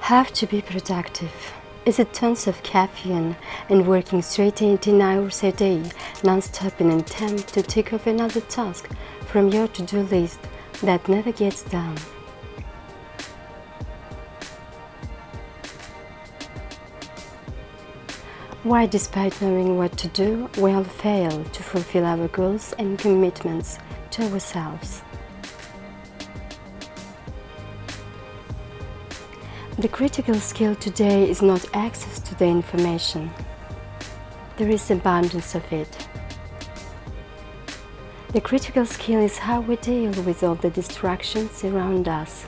Have to be productive. Is it tons of caffeine and working straight 18 hours a day, non-stop in an attempt to tick off another task from your to-do list that never gets done? Why, despite knowing what to do, we all fail to fulfill our goals and commitments to ourselves? The critical skill today is not access to the information. There is abundance of it. The critical skill is how we deal with all the distractions around us.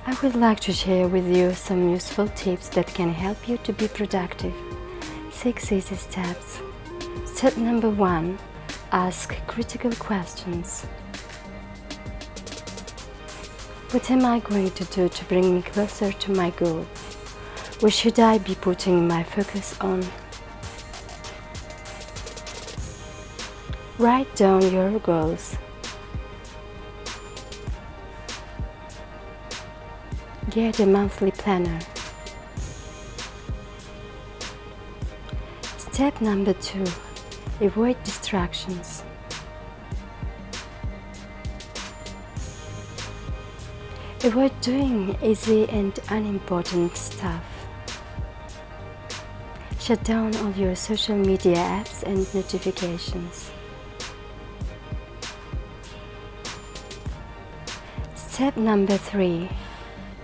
I would like to share with you some useful tips that can help you to be productive. 6 easy steps. Step number 1. Ask critical questions. What am I going to do to bring me closer to my goal? What should I be putting my focus on? Write down your goals. Get a monthly planner. Step number 2. Avoid distractions. Avoid doing easy and unimportant stuff. Shut down all your social media apps and notifications. Step number 3.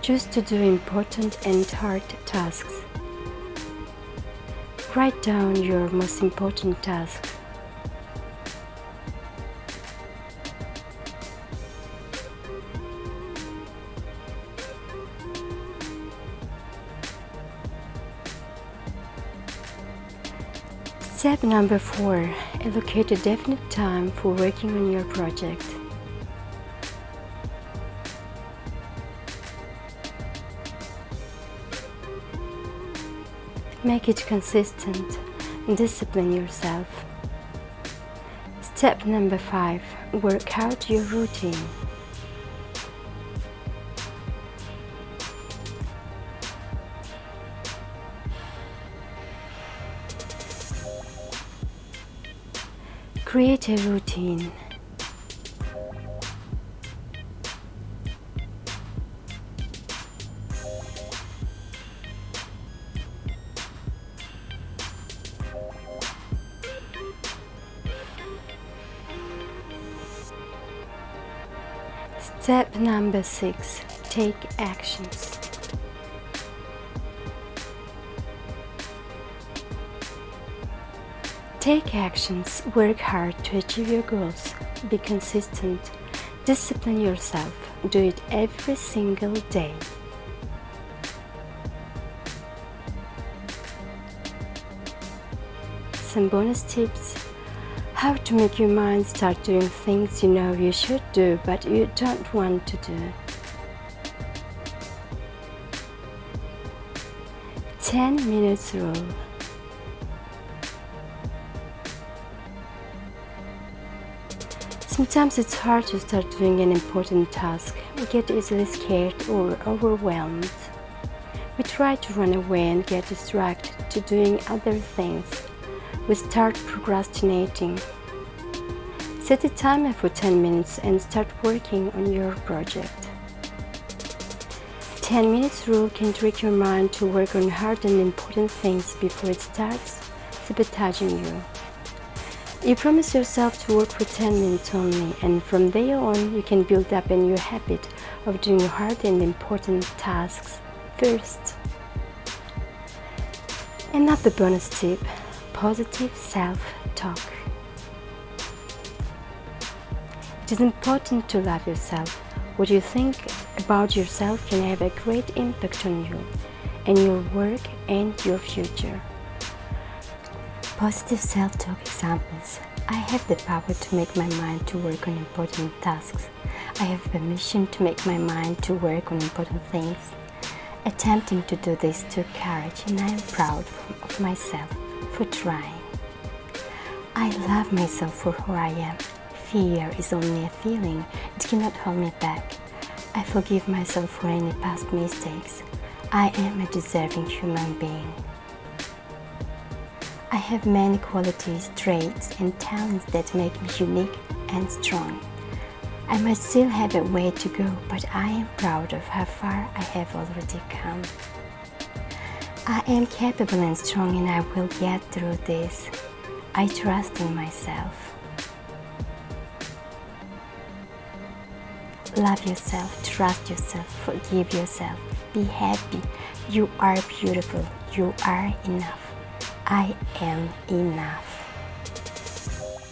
Choose to do important and hard tasks. Write down your most important tasks. Step number 4. Allocate a definite time for working on your project. Make it consistent and discipline yourself. Step number 5. Work out your routine. Create a routine. Step number 6. Take actions. Take actions. Work hard to achieve your goals. Be consistent. Discipline yourself. Do it every single day. Some bonus tips. How to make your mind start doing things you know you should do but you don't want to do. 10 minutes rule. Sometimes it's hard to start doing an important task. We get easily scared or overwhelmed. We try to run away and get distracted to doing other things. We start procrastinating. Set a timer for 10 minutes and start working on your project. 10 minutes rule can trick your mind to work on hard and important things before it starts sabotaging you. You promise yourself to work for 10 minutes only, and from there on you can build up a new habit of doing hard and important tasks first. Another bonus tip. Positive self-talk. It is important to love yourself. What you think about yourself can have a great impact on you and your work and your future. Positive self-talk examples. I have the power to make my mind to work on important tasks. I have permission to make my mind to work on important things. Attempting to do this took courage, and I am proud of myself for trying. I love myself for who I am. Fear is only a feeling. It cannot hold me back. I forgive myself for any past mistakes. I am a deserving human being. I have many qualities, traits, and talents that make me unique and strong. I might still have a way to go, but I am proud of how far I have already come. I am capable and strong, and I will get through this. I trust in myself. Love yourself, trust yourself, forgive yourself, be happy. You are beautiful, you are enough. I am enough.